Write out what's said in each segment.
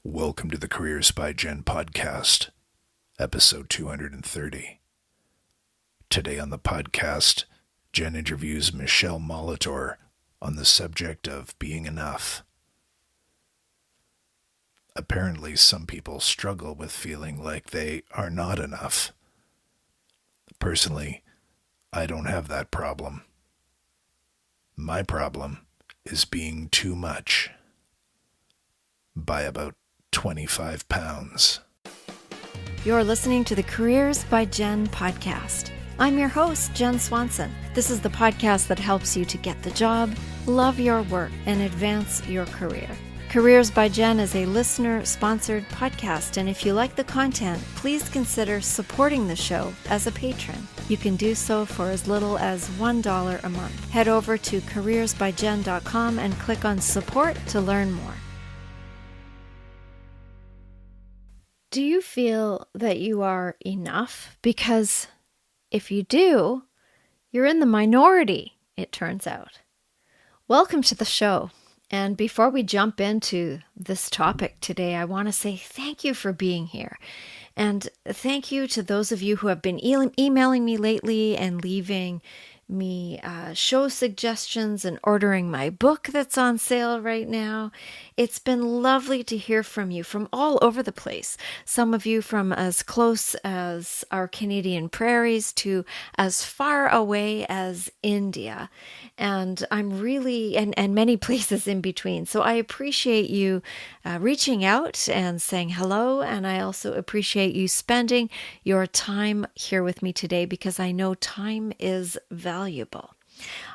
Welcome to the Careers by Jenn podcast, episode 230. Today on the podcast, Jenn interviews Michele Molitor on the subject of being enough. Apparently, some people struggle with feeling like they are not enough. Personally, I don't have that problem. My problem is being too much by about 25 pounds. You're listening to the Careers by Jenn podcast. I'm your host, Jenn Swanson. This is the podcast that helps you to get the job, love your work, and advance your career. Careers by Jenn is a listener-sponsored podcast, and if you like the content, please consider supporting the show as a patron. You can do so for as little as $1 a month. Head over to careersbyjenn.com and click on support to learn more. Do you feel that you are enough? Because if you do, you're in the minority, it turns out. Welcome to the show. And before we jump into this topic today, I want to say thank you for being here. And thank you to those of you who have been emailing me lately and leaving me show suggestions and ordering my book that's on sale right now. It's been lovely to hear from you from all over the place. Some of you from as close as our Canadian prairies to as far away as India. And I'm really, and many places in between. So I appreciate you reaching out and saying hello. And I also appreciate you spending your time here with me today because I know time is valuable.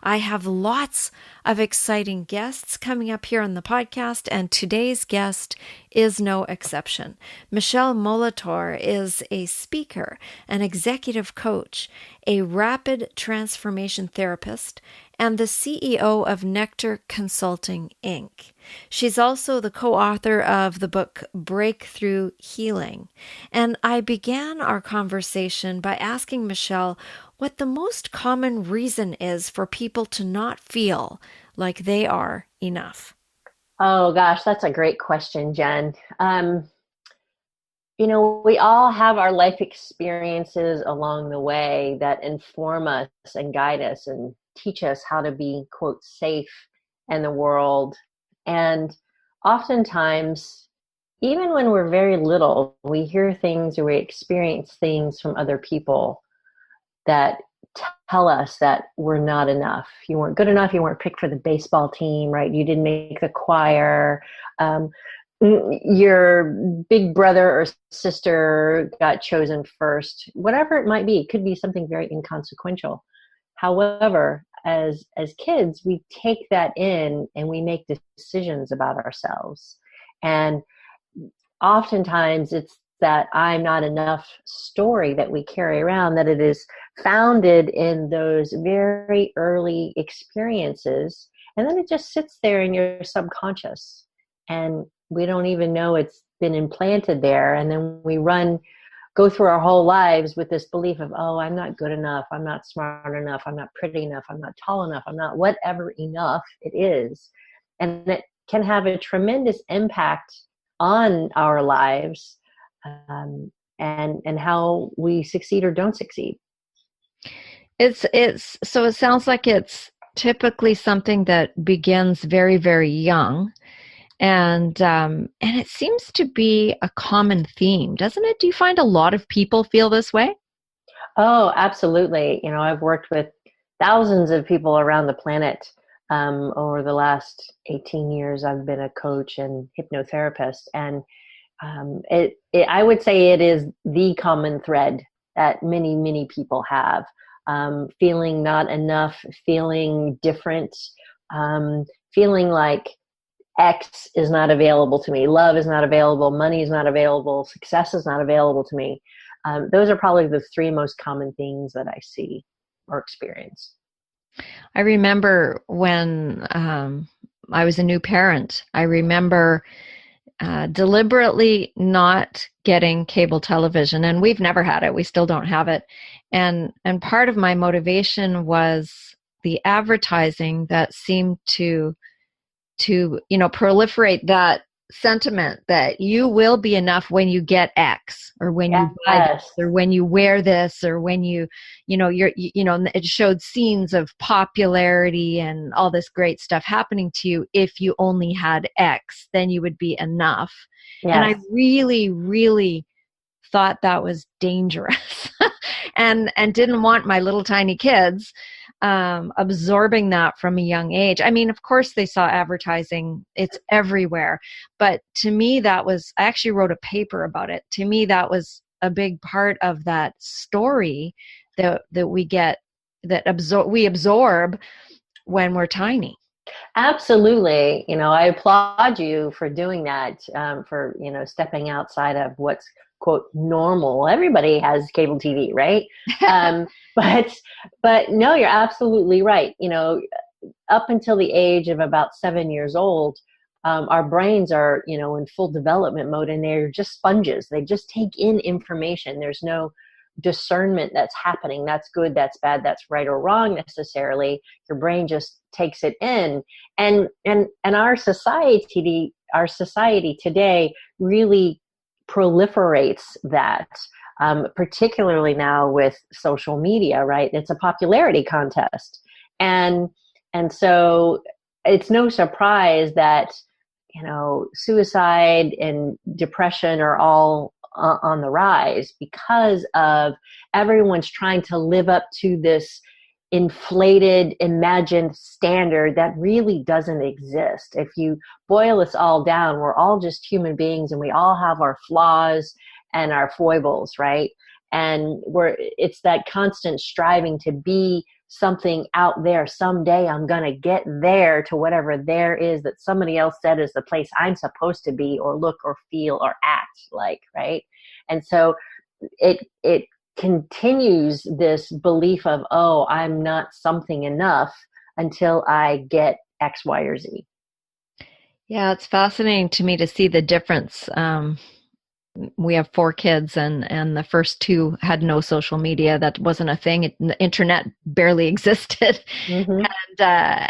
I have lots of exciting guests coming up here on the podcast, and today's guest is no exception. Michele Molitor is a speaker, an executive coach, a rapid transformation therapist, and the CEO of Nectar Consulting, Inc. She's also the co-author of the book Breakthrough Healing. And I began our conversation by asking Michele what the most common reason is for people to not feel like they are enough. Oh gosh, that's a great question, Jenn. We all have our life experiences along the way that inform us and guide us and teach us how to be, quote, safe in the world. And oftentimes, even when we're very little, we hear things or we experience things from other people that tell us that we're not enough. You weren't good enough. You weren't picked for the baseball team, right? You didn't make the choir. Your big brother or sister got chosen first. Whatever it might be, it could be something very inconsequential. However, as kids, we take that in and we make decisions about ourselves. And oftentimes it's that I'm not enough story that we carry around, that it is founded in those very early experiences. And then it just sits there in your subconscious. And we don't even know it's been implanted there. And then we go through our whole lives with this belief of, oh, I'm not good enough. I'm not smart enough. I'm not pretty enough. I'm not tall enough. I'm not whatever enough it is. And it can have a tremendous impact on our lives. And how we succeed or don't succeed. So it sounds like it's typically something that begins very, very young, and it seems to be a common theme, doesn't it? Do you find a lot of people feel this way? Oh, absolutely. I've worked with thousands of people around the planet over the last 18 years. I've been a coach and hypnotherapist, and I would say it is the common thread that many, many people have, feeling not enough, feeling different, feeling like X is not available to me, love is not available, money is not available, success is not available to me. Those are probably the three most common things that I see or experience. I remember when I was a new parent, I remember deliberately not getting cable television, and we've never had it. We still don't have it. And part of my motivation was the advertising that seemed to proliferate that sentiment that you will be enough when you get X, or when you buy this, Yes. or when you wear this, or when it showed scenes of popularity and all this great stuff happening to you. If you only had X, then you would be enough. And I Yes. really, really thought that was dangerous and didn't want my little tiny kids absorbing that from a young age. I mean, of course they saw advertising, it's everywhere. But to me, I actually wrote a paper about it. To me, that was a big part of that story that we get, we absorb when we're tiny. Absolutely. I applaud you for doing that, for, stepping outside of what's, quote, normal. Everybody has cable TV, right? But no, you're absolutely right. Up until the age of about 7 years old, our brains are, in full development mode, and they're just sponges. They just take in information. There's no discernment that's happening. That's good, that's bad, that's right or wrong necessarily. Your brain just takes it in. And our society today really proliferates that, particularly now with social media, right? It's a popularity contest. And so it's no surprise that, suicide and depression are all on the rise, because of everyone's trying to live up to this inflated, imagined standard that really doesn't exist. If you boil us all down, we're all just human beings, and we all have our flaws and our foibles, right? And it's that constant striving to be something out there. Someday I'm going to get there, to whatever there is that somebody else said is the place I'm supposed to be, or look, or feel, or act like, right? And so it continues this belief of, oh, I'm not something enough until I get X, Y, or Z. Yeah, it's fascinating to me to see the difference. We have 4 kids, and the first 2 had no social media. That wasn't a thing. The internet barely existed. Mm-hmm.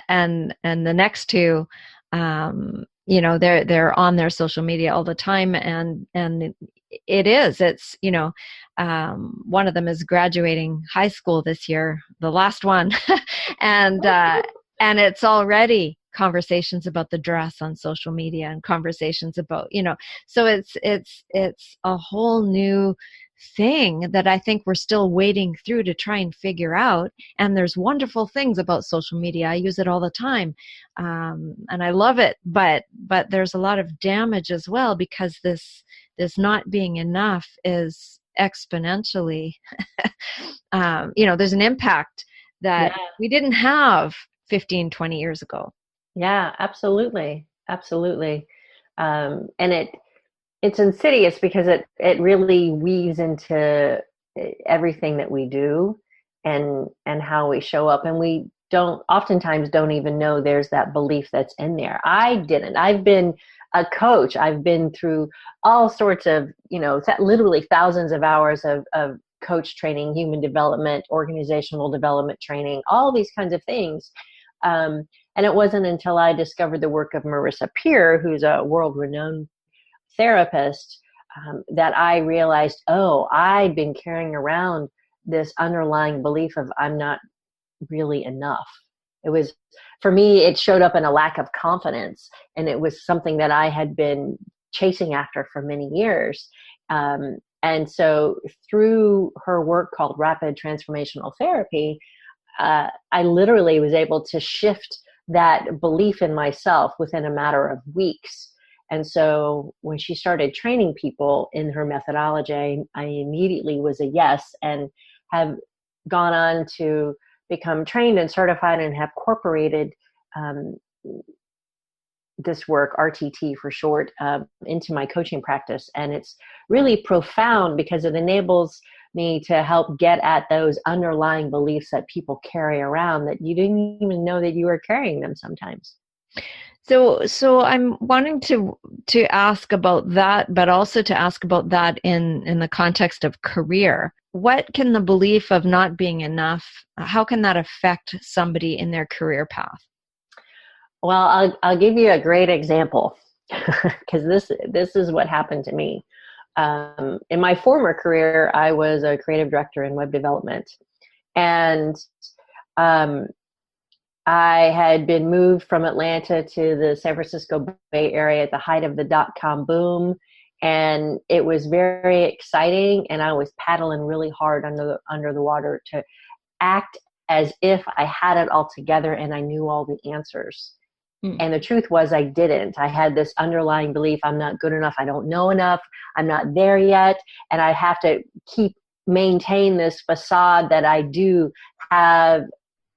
And the next 2, they're on their social media all the time, and it's one of them is graduating high school this year, the last one, and it's already conversations about the dress on social media, and conversations about, so it's a whole new thing that I think we're still wading through to try and figure out. And there's wonderful things about social media. I use it all the time, and I love it, but there's a lot of damage as well, because this not being enough is exponentially there's an impact that we didn't have 15, 20 years ago. Yeah, absolutely. Absolutely. And it's insidious, because it really weaves into everything that we do, and how we show up. And we oftentimes don't even know there's that belief that's in there. I've been a coach. I've been through all sorts of, literally thousands of hours of coach training, human development, organizational development training, all these kinds of things. And it wasn't until I discovered the work of Marissa, who's a world-renowned therapist, that I realized, oh, I'd been carrying around this underlying belief of I'm not really enough. It was, for me, it showed up in a lack of confidence, and it was something that I had been chasing after for many years. And so through her work called Rapid Transformational Therapy, I literally was able to shift that belief in myself within a matter of weeks. And so when she started training people in her methodology, I immediately was a yes, and have gone on to become trained and certified, and have incorporated this work, RTT for short, into my coaching practice. And it's really profound, because it enables me to help get at those underlying beliefs that people carry around, that you didn't even know that you were carrying them sometimes. So I'm wanting to ask about that, but also to ask about that in the context of career. What can the belief of not being enough, how can that affect somebody in their career path? Well, I'll give you a great example. because this is what happened to me. In my former career, I was a creative director in web development, and um, I had been moved from Atlanta to the San Francisco Bay Area at the height of the dot-com boom, and it was very exciting. And I was paddling really hard under the water to act as if I had it all together and I knew all the answers. And the truth was I didn't. I had this underlying belief, I'm not good enough, I don't know enough, I'm not there yet, and I have to maintain this facade that I do have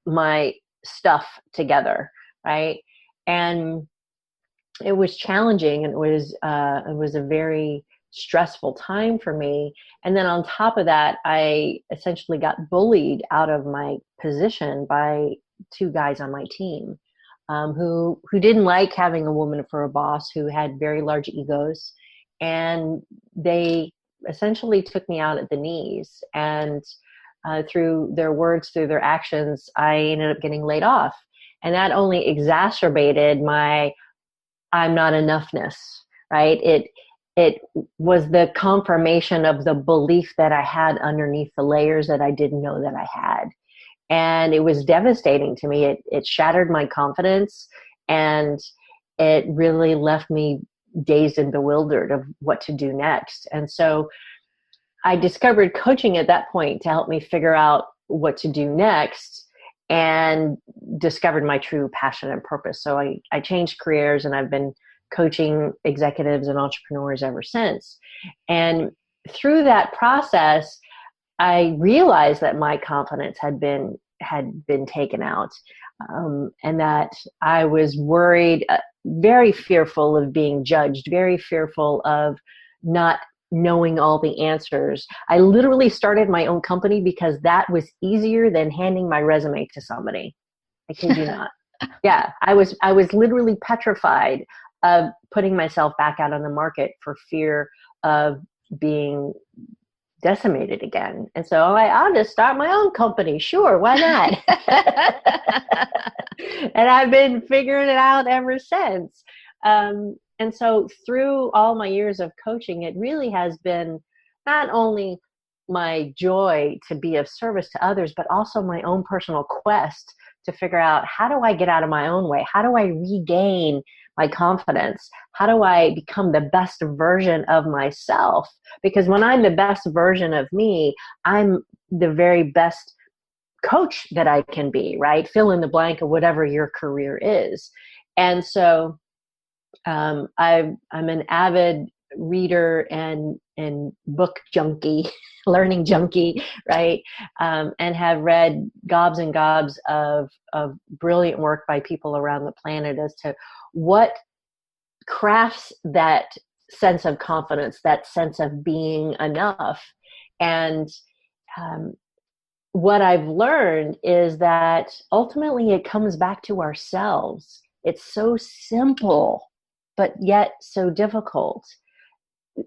my stuff together, right? And it was challenging, and it was a very stressful time for me. And then on top of that, I essentially got bullied out of my position by two guys on my team. Who didn't like having a woman for a boss, who had very large egos, and they essentially took me out at the knees. And through their words, through their actions, I ended up getting laid off, and that only exacerbated my I'm not enoughness. Right? It was the confirmation of the belief that I had underneath the layers that I didn't know that I had. And it was devastating to me. It shattered my confidence, and it really left me dazed and bewildered of what to do next. And so I discovered coaching at that point to help me figure out what to do next, and discovered my true passion and purpose. So I changed careers, and I've been coaching executives and entrepreneurs ever since. And through that process, I realized that my confidence had been taken out, and that I was worried, very fearful of being judged, very fearful of not knowing all the answers. I literally started my own company because that was easier than handing my resume to somebody. I kid you not. Yeah, I was literally petrified of putting myself back out on the market for fear of being decimated again. And so I'll just start my own company. Sure, why not? And I've been figuring it out ever since. And so through all my years of coaching, it really has been not only my joy to be of service to others, but also my own personal quest to figure out, how do I get out of my own way? How do I regain my confidence? How do I become the best version of myself? Because when I'm the best version of me, I'm the very best coach that I can be, right? Fill in the blank of whatever your career is. And so I'm an avid reader and book junkie, learning junkie, right? And have read gobs and gobs of brilliant work by people around the planet as to what crafts that sense of confidence, that sense of being enough. And what I've learned is that ultimately it comes back to ourselves. It's so simple, but yet so difficult.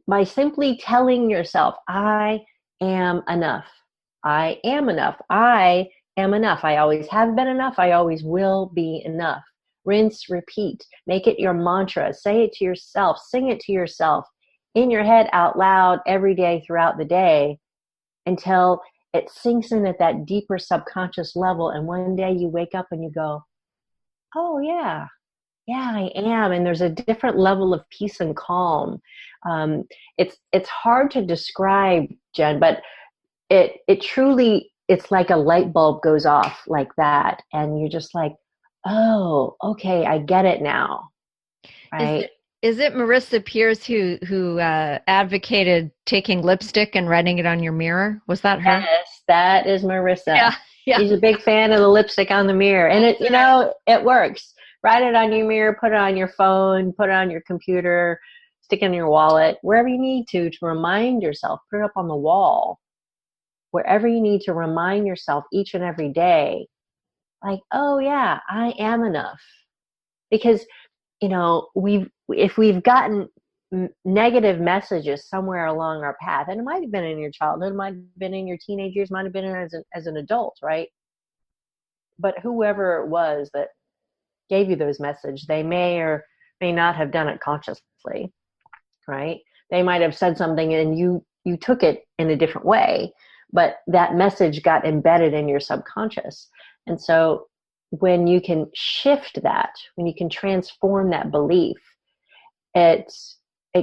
By simply telling yourself, I am enough. I am enough. I am enough. I always have been enough. I always will be enough. Rinse, repeat. Make it your mantra. Say it to yourself. Sing it to yourself in your head out loud every day throughout the day until it sinks in at that deeper subconscious level. And one day you wake up and you go, oh yeah, I am. And there's a different level of peace and calm. It's hard to describe, Jen, but it truly, it's like a light bulb goes off like that. And you're just like, oh, okay, I get it now. Right? Is it Marissa Pierce who advocated taking lipstick and writing it on your mirror? Was that her? Yes, that is Marissa. Yeah. She's a big fan of the lipstick on the mirror. And it works. Write it on your mirror, put it on your phone, put it on your computer, stick it in your wallet, wherever you need to remind yourself. Put it up on the wall, wherever you need to remind yourself each and every day, like, oh yeah, I am enough. Because, if we've gotten negative messages somewhere along our path, and it might have been in your childhood, it might have been in your teenage years, might have been as an adult, right? But whoever it was that gave you those messages, they may or may not have done it consciously, right? They might have said something and you took it in a different way, but that message got embedded in your subconscious. And so when you can shift that, when you can transform that belief, it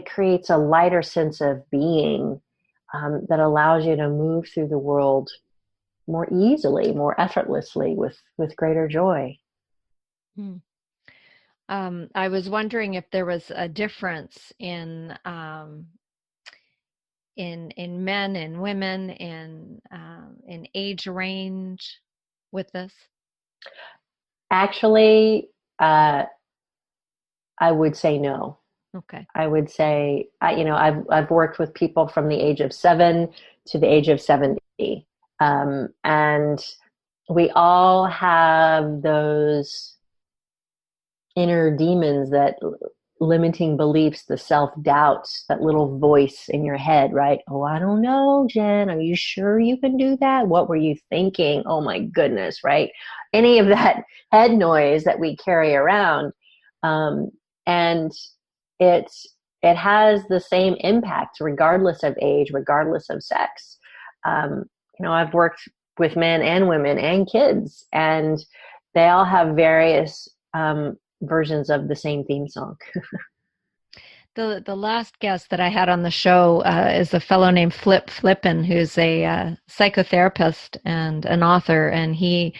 creates a lighter sense of being, that allows you to move through the world more easily, more effortlessly, with greater joy. Hmm. I was wondering if there was a difference in men and women, in age range with this. Actually, I would say no. Okay. I would say, I've worked with people from the age of 7 to the age of 70. And we all have those inner demons, that limiting beliefs, the self-doubts, that little voice in your head, right? Oh, I don't know, Jen. Are you sure you can do that? What were you thinking? Oh my goodness, right? Any of that head noise that we carry around. And it has the same impact regardless of age, regardless of sex. I've worked with men and women and kids, and they all have various versions of the same theme song. The last guest that I had on the show is a fellow named Flip Flippin, who's a psychotherapist and an author, and he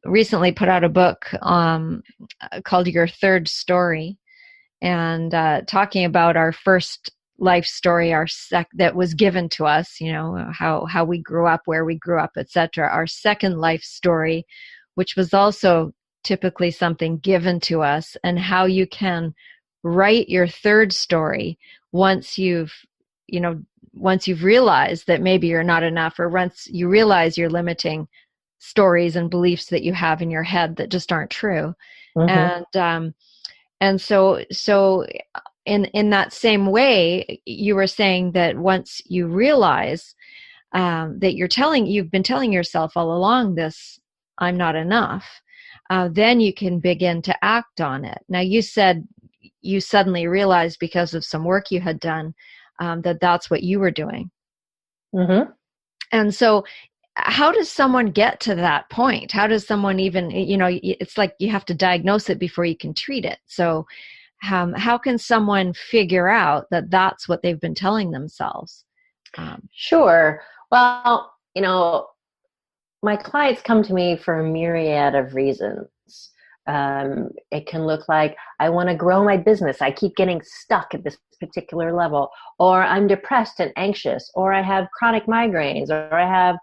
recently put out a book called Your Third Story, and talking about our first life story, that was given to us, how we grew up, where we grew up, etc. Our second life story, which was also typically something given to us, and how you can write your third story once you've realized that maybe you're not enough, or once you realize you're limiting stories and beliefs that you have in your head that just aren't true. Mm-hmm. And so in that same way, you were saying that once you realize that you've been telling yourself all along this, I'm not enough, then you can begin to act on it. Now, you said you suddenly realized, because of some work you had done, that that's what you were doing. Mm-hmm. And so how does someone get to that point? How does someone even, it's like you have to diagnose it before you can treat it. So how can someone figure out that that's what they've been telling themselves? Sure. Well, my clients come to me for a myriad of reasons. It can look like, I want to grow my business. I keep getting stuck at this particular level, or I'm depressed and anxious, or I have chronic migraines, or I have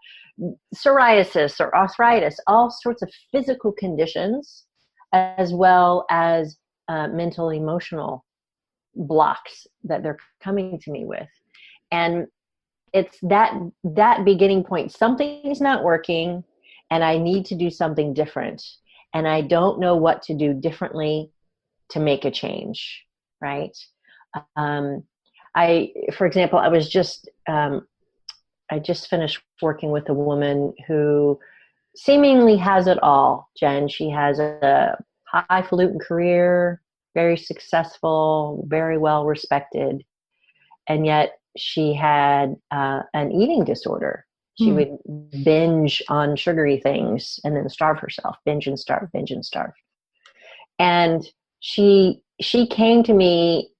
psoriasis or arthritis, all sorts of physical conditions, as well as mental, emotional blocks that they're coming to me with. And it's that beginning point. Something's not working, and I need to do something different. And I don't know what to do differently to make a change, right? For example, I just finished working with a woman who seemingly has it all, Jen. She has a highfalutin career, very successful, very well respected, and yet she had an eating disorder. She would binge on sugary things and then starve herself, binge and starve, binge and starve. And she came to me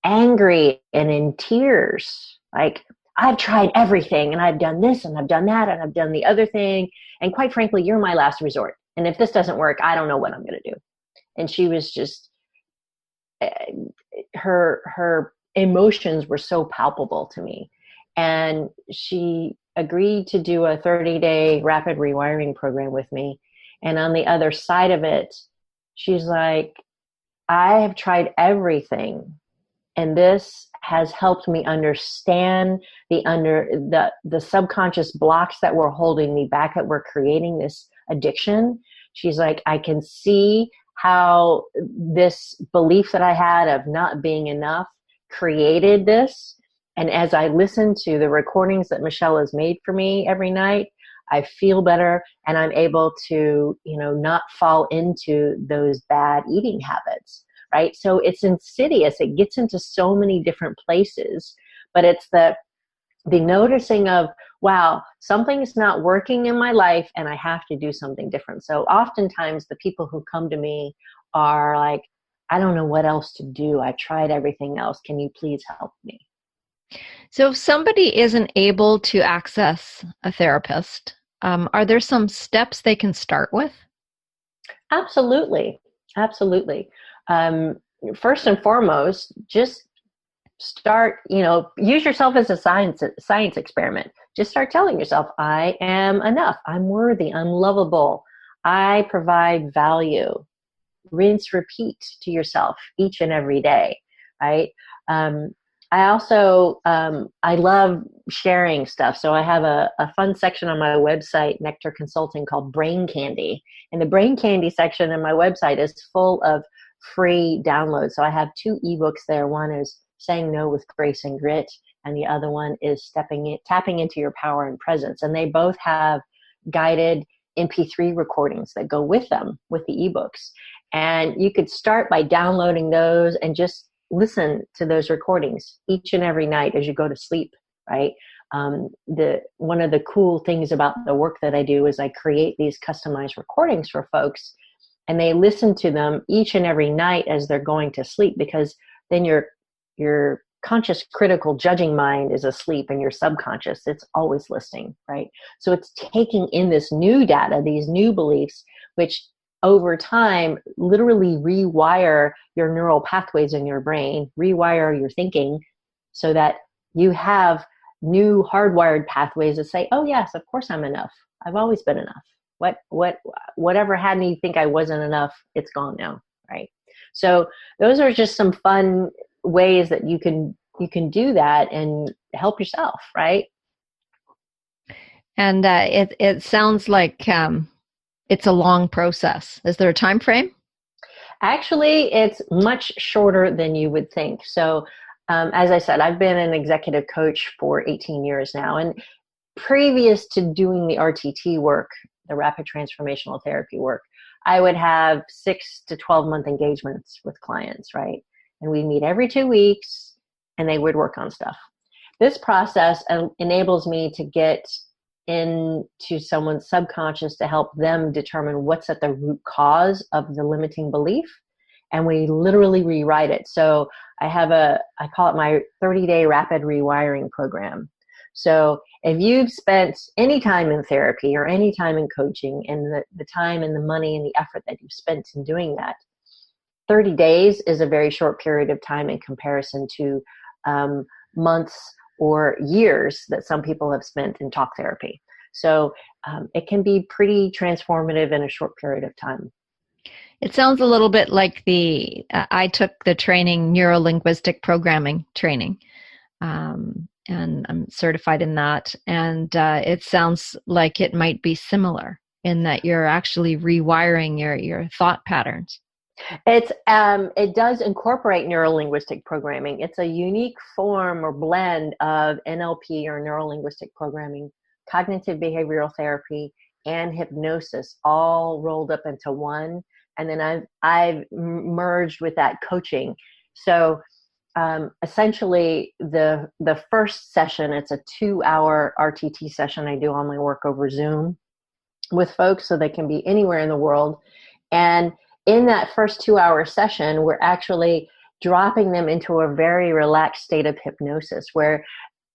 angry and in tears, like, I've tried everything, and I've done this, and I've done that, and I've done the other thing. And quite frankly, you're my last resort. And if this doesn't work, I don't know what I'm going to do. And she was just, her emotions were so palpable to me. And she agreed to do a 30-day rapid rewiring program with me. And on the other side of it, she's like, I have tried everything, and this has helped me understand the subconscious blocks that were holding me back, that were creating this addiction. She's like, I can see how this belief that I had of not being enough created this. And as I listen to the recordings that Michele has made for me every night, I feel better, and I'm able to, not fall into those bad eating habits, right? So it's insidious. It gets into so many different places, but it's the noticing of, wow, something's not working in my life and I have to do something different. So oftentimes the people who come to me are like, I don't know what else to do. I've tried everything else. Can you please help me? So if somebody isn't able to access a therapist, are there some steps they can start with? Absolutely. Absolutely. First and foremost, just start, use yourself as a science experiment. Just start telling yourself, I am enough. I'm worthy. I'm lovable. I provide value. Rinse, repeat to yourself each and every day, right? I also, I love sharing stuff. So I have a fun section on my website, Nectar Consulting, called Brain Candy. And the Brain Candy section in my website is full of free downloads. So I have 2 ebooks there. One is Saying No with Grace and Grit, and the other one is Tapping into Your Power and Presence. And they both have guided MP3 recordings that go with them, with the ebooks. And you could start by downloading those and just listen to those recordings each and every night as you go to sleep, right? One of the cool things about the work that I do is I create these customized recordings for folks, and they listen to them each and every night as they're going to sleep, because then your conscious, critical, judging mind is asleep, and your subconscious, it's always listening, right? So it's taking in this new data, these new beliefs, which over time literally rewire your neural pathways in your brain, rewire your thinking, so that you have new hardwired pathways that say, oh yes, of course I'm enough. I've always been enough. Whatever had me think I wasn't enough, it's gone now, right? So those are just some fun ways that you can do that and help yourself, right? And it sounds like it's a long process. Is there a time frame? Actually, it's much shorter than you would think. So, as I said, I've been an executive coach for 18 years now. And previous to doing the RTT work, the rapid transformational therapy work, I would have 6 to 12 month engagements with clients, right? And we'd meet every 2 weeks and they would work on stuff. This process enables me to get into someone's subconscious to help them determine what's at the root cause of the limiting belief. And we literally rewrite it. So I call it my 30-day rapid rewiring program. So if you've spent any time in therapy or any time in coaching, and the time and the money and the effort that you've spent in doing that, 30 days is a very short period of time in comparison to months or years that some people have spent in talk therapy. So it can be pretty transformative in a short period of time. It sounds a little bit like I took the training, NeuroLinguistic Programming training, and I'm certified in that. And it sounds like it might be similar in that you're actually rewiring your thought patterns. It does incorporate neurolinguistic programming. It's a unique form or blend of NLP or neurolinguistic programming, cognitive behavioral therapy, and hypnosis, all rolled up into one. And then I've merged with that coaching. So essentially, the first session, it's a 2-hour RTT session. I do all my work over Zoom with folks, so they can be anywhere in the world. And in that first 2-hour session, we're actually dropping them into a very relaxed state of hypnosis where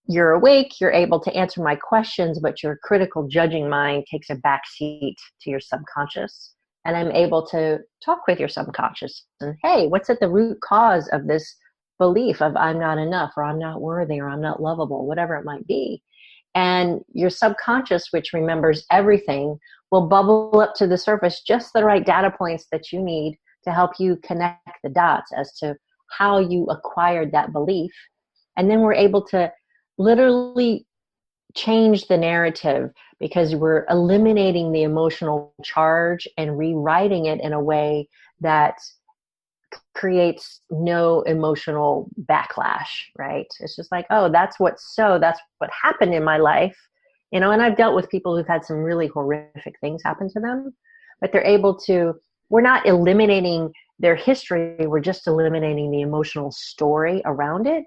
you're awake, you're able to answer my questions, but your critical judging mind takes a back seat to your subconscious. And I'm able to talk with your subconscious and, hey, what's at the root cause of this belief of I'm not enough, or I'm not worthy, or I'm not lovable, whatever it might be. And your subconscious, which remembers everything, will bubble up to the surface just the right data points that you need to help you connect the dots as to how you acquired that belief. And then we're able to literally change the narrative, because we're eliminating the emotional charge and rewriting it in a way that creates no emotional backlash, right? It's just like, oh, that's what happened in my life. And I've dealt with people who've had some really horrific things happen to them, but they're able to, we're not eliminating their history. We're just eliminating the emotional story around it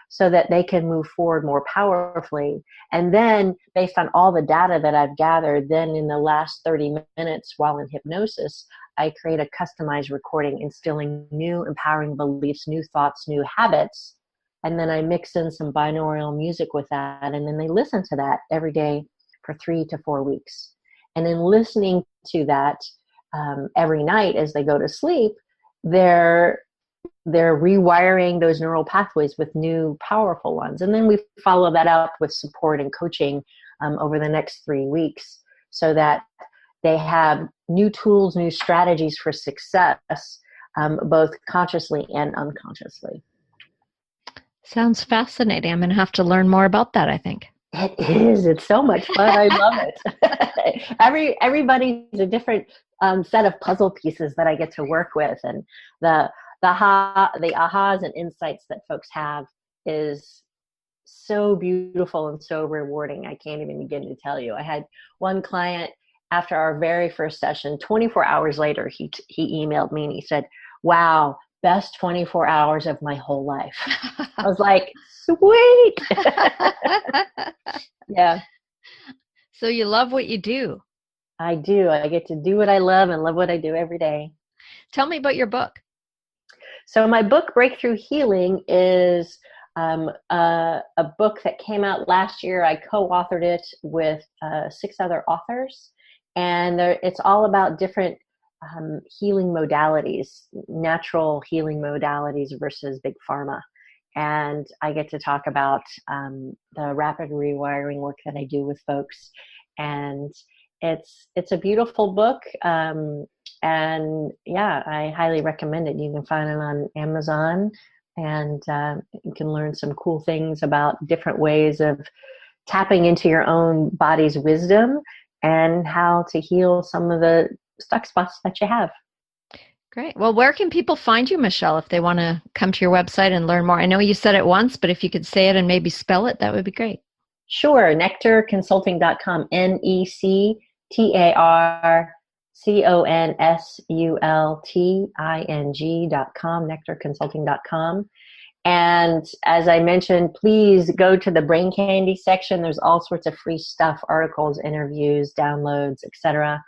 so that they can move forward more powerfully. And then based on all the data that I've gathered, then in the last 30 minutes while in hypnosis, I create a customized recording instilling new empowering beliefs, new thoughts, new habits. And then I mix in some binaural music with that. And then they listen to that every day for 3 to 4 weeks. And in listening to that every night as they go to sleep, they're rewiring those neural pathways with new powerful ones. And then we follow that up with support and coaching over the next 3 weeks so that they have new tools, new strategies for success, both consciously and unconsciously. Sounds fascinating. I'm going to have to learn more about that, I think. It is. It's so much fun. I love it. Everybody's a different set of puzzle pieces that I get to work with. And the ahas and insights that folks have is so beautiful and so rewarding. I can't even begin to tell you. I had one client after our very first session, 24 hours later, he emailed me and he said, "Wow, best 24 hours of my whole life." I was like, sweet. Yeah. So you love what you do. I do. I get to do what I love and love what I do every day. Tell me about your book. So my book, Breakthrough Healing, is a book that came out last year. I co-authored it with 6 other authors. And it's all about different healing modalities, natural healing modalities versus big pharma. And I get to talk about the rapid rewiring work that I do with folks. And it's a beautiful book. And yeah, I highly recommend it. You can find it on Amazon, and you can learn some cool things about different ways of tapping into your own body's wisdom and how to heal some of the stuck spots that you have. Great. Well, where can people find you, Michele, if they want to come to your website and learn more? I know you said it once, but if you could say it and maybe spell it, that would be great. Sure. nectarconsulting.com, nectarconsulting.com, nectarconsulting.com. And as I mentioned, please go to the Brain Candy section. There's all sorts of free stuff, articles, interviews, downloads, etc.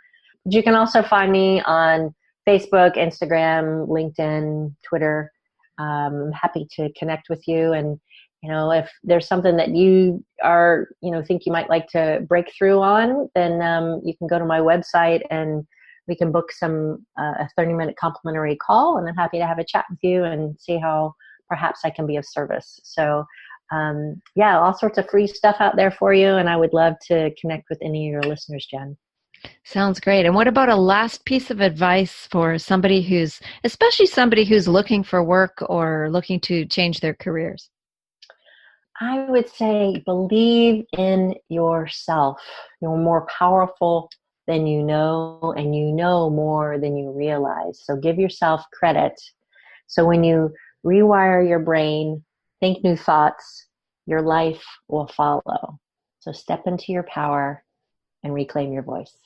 But you can also find me on Facebook, Instagram, LinkedIn, Twitter. I'm happy to connect with you. And, if there's something that you are, think you might like to break through on, then you can go to my website and we can book a 30-minute complimentary call. And I'm happy to have a chat with you and see how perhaps I can be of service. So, all sorts of free stuff out there for you. And I would love to connect with any of your listeners, Jenn. Sounds great. And what about a last piece of advice for especially somebody who's looking for work or looking to change their careers? I would say believe in yourself. You're more powerful than you know, and you know more than you realize. So give yourself credit. So when you rewire your brain, think new thoughts, your life will follow. So step into your power and reclaim your voice.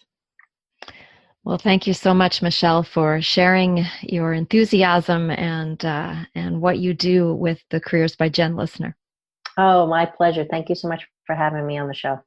Well, thank you so much, Michele, for sharing your enthusiasm and what you do with the Careers by Jenn listener. Oh, my pleasure. Thank you so much for having me on the show.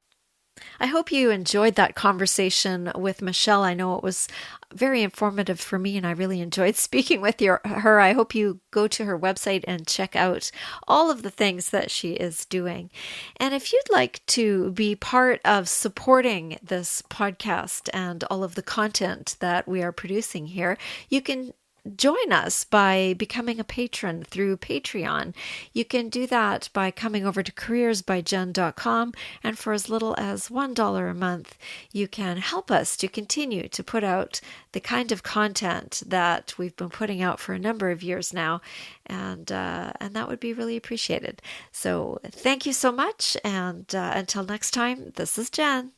I hope you enjoyed that conversation with Michele. I know it was very informative for me, and I really enjoyed speaking with her. I hope you go to her website and check out all of the things that she is doing. And if you'd like to be part of supporting this podcast and all of the content that we are producing here, you can join us by becoming a patron through Patreon. You can do that by coming over to careersbyjen.com, and for as little as $1 a month, you can help us to continue to put out the kind of content that we've been putting out for a number of years now, and that would be really appreciated. So thank you so much, and until next time, this is Jenn.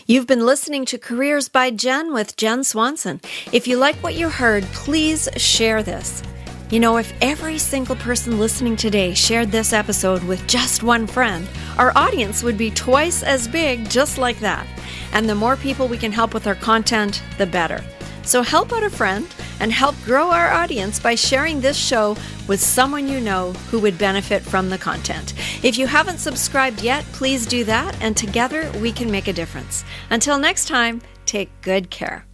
You've been listening to Careers by Jenn with Jenn Swanson. If you like what you heard, please share this. If every single person listening today shared this episode with just one friend, our audience would be twice as big just like that. And the more people we can help with our content, the better. So help out a friend. and help grow our audience by sharing this show with someone you know who would benefit from the content. If you haven't subscribed yet, please do that, and together we can make a difference. Until next time, take good care.